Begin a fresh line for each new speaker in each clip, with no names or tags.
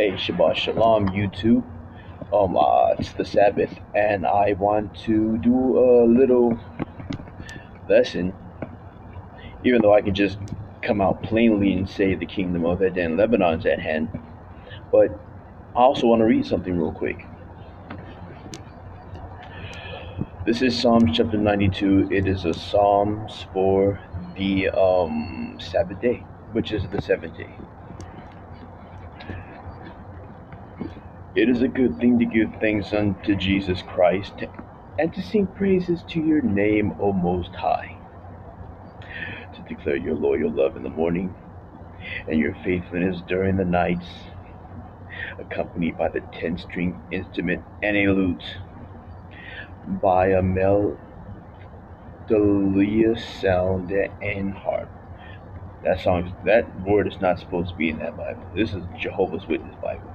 Hey, Shabbat Shalom, YouTube. It's the Sabbath, and I want to do a little lesson, even though I can just come out plainly and say the kingdom of Eden Lebanon's at hand. But I also want to read something real quick. This is Psalms chapter 92. It is a Psalms for the Sabbath day, which is the seventh day. It is a good thing to give thanks unto Jesus Christ and to sing praises to your name, O Most High, to declare your loyal love in the morning and your faithfulness during the nights, accompanied by the 10-string instrument and a lute, by a melodious sound and harp. That word is not supposed to be in that Bible. This is Jehovah's Witness Bible.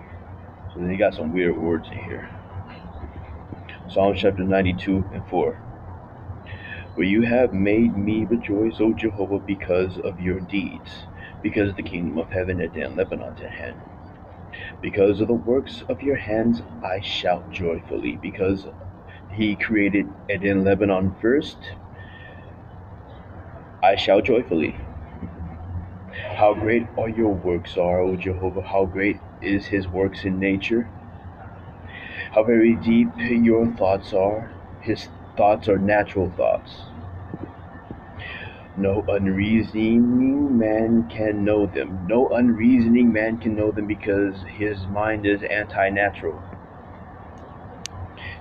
So then you got some weird words in here. Psalm chapter 92 and 4. For you have made me rejoice, O Jehovah, because of your deeds, because the kingdom of heaven and Lebanon's at hand. Because of the works of your hands I shout joyfully, because he created Eden Lebanon first, I shout joyfully. How great are your works are, O Jehovah, how great is his works in nature. How very deep your thoughts are. His thoughts are natural thoughts. No unreasoning man can know them. No unreasoning man can know them because his mind is anti-natural.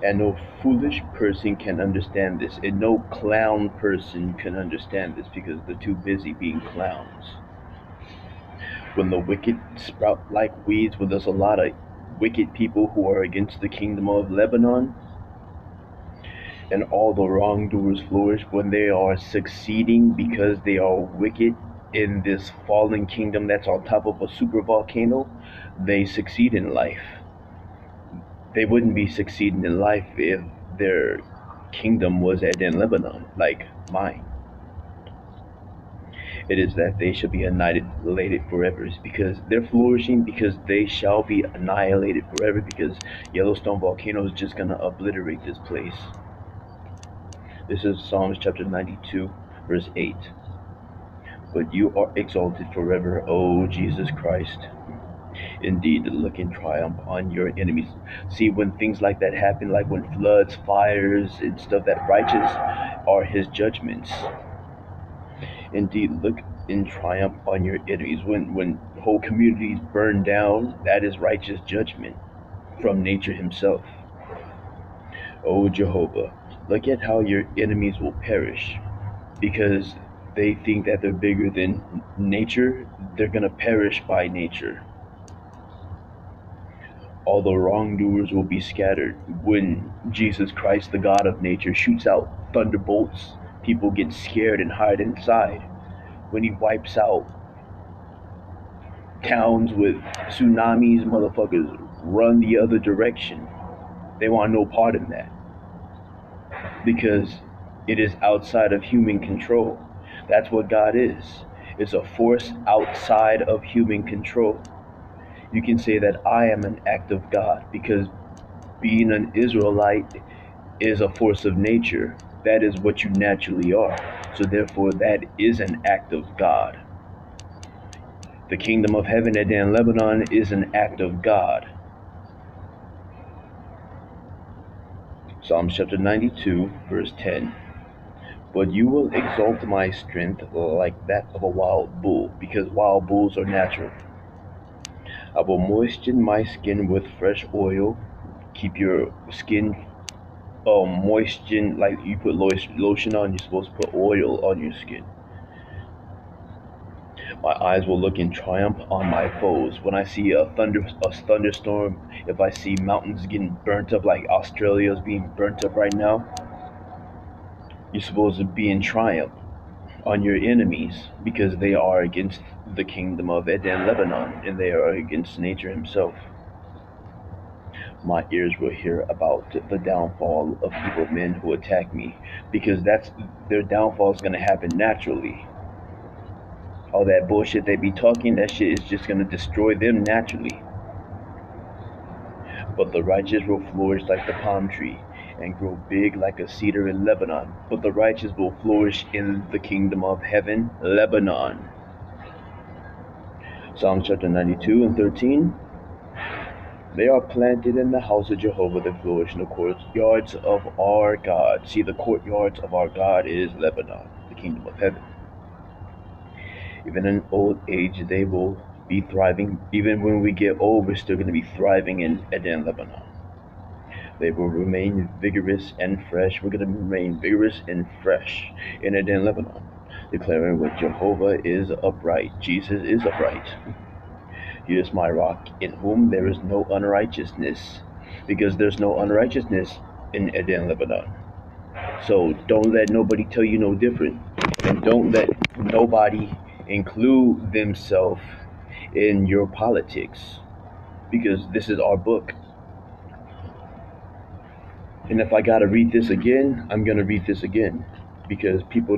And no foolish person can understand this. And no clown person can understand this because they're too busy being clowns. When the wicked sprout like weeds, when there's a lot of wicked people who are against the kingdom of Lebanon, and all the wrongdoers flourish, when they are succeeding because they are wicked in this fallen kingdom that's on top of a super volcano, they succeed in life. They wouldn't be succeeding in life if their kingdom was in Lebanon, like mine. It is that they shall be annihilated forever. It's because they're flourishing, because they shall be annihilated forever, because Yellowstone volcano is just going to obliterate this place. This is Psalms chapter 92, verse 8. But you are exalted forever, O Jesus Christ. Indeed, look in triumph on your enemies. See, when things like that happen, like when floods, fires, and stuff, that righteous are his judgments. Indeed, look in triumph on your enemies. When whole communities burn down, that is righteous judgment from nature himself. O Jehovah, look at how your enemies will perish, because they think that they're bigger than nature. They're going to perish by nature. All the wrongdoers will be scattered. When Jesus Christ, the God of nature, shoots out thunderbolts, people get scared and hide inside. When he wipes out towns with tsunamis, motherfuckers run the other direction. They want no part in that, because it is outside of human control. That's what God is. It's a force outside of human control. You can say that I am an act of God, because being an Israelite is a force of nature. That is what you naturally are. So therefore, that is an act of God. The kingdom of heaven in Lebanon is an act of God. Psalms chapter 92, verse 10. But you will exalt my strength like that of a wild bull, because wild bulls are natural. I will moisten my skin with fresh oil. Keep your skin moisten, like you put lotion on, you're supposed to put oil on your skin. My eyes will look in triumph on my foes. When I see a thunderstorm, if I see mountains getting burnt up like Australia is being burnt up right now, you're supposed to be in triumph on your enemies, because they are against the kingdom of Eden Lebanon, and they are against nature himself. My ears will hear about the downfall of evil men who attack me, because their downfall is going to happen naturally. All that bullshit they be talking, that shit is just going to destroy them naturally. But the righteous will flourish like the palm tree and grow big like a cedar in Lebanon. But the righteous will flourish in the kingdom of heaven, Lebanon. Psalms chapter 92 and 13. They are planted in the house of Jehovah, they flourish in the courtyards of our God. See, the courtyards of our God is Lebanon, the kingdom of heaven. Even in old age, they will be thriving. Even when we get old, we're still going to be thriving in Eden, Lebanon. They will remain vigorous and fresh. We're going to remain vigorous and fresh in Eden, Lebanon, declaring what Jehovah is upright. Jesus is upright. He is my rock, in whom there is no unrighteousness, because there's no unrighteousness in Eden, Lebanon. So don't let nobody tell you no different, and don't let nobody include themselves in your politics, because this is our book. And if I gotta read this again, I'm gonna read this again, because people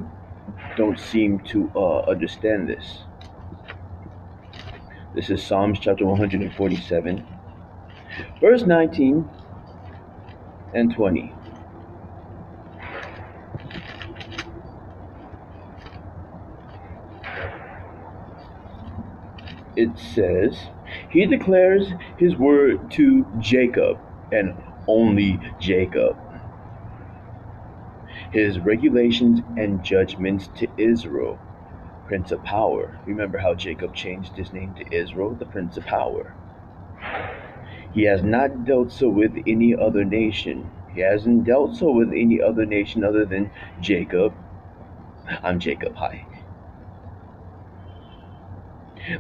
don't seem to understand this. This is Psalms chapter 147, verse 19 and 20. It says, He declares his word to Jacob, and only Jacob, his regulations and judgments to Israel, Prince of Power. Remember how Jacob changed his name to Israel, the Prince of Power. He has not dealt so with any other nation. He hasn't dealt so with any other nation other than Jacob. I'm Jacob, hi.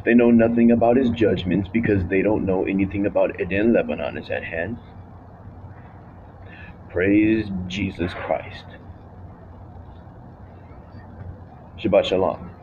They know nothing about his judgments because they don't know anything about Eden, Lebanon is at hand. Praise Jesus Christ. Shabbat Shalom.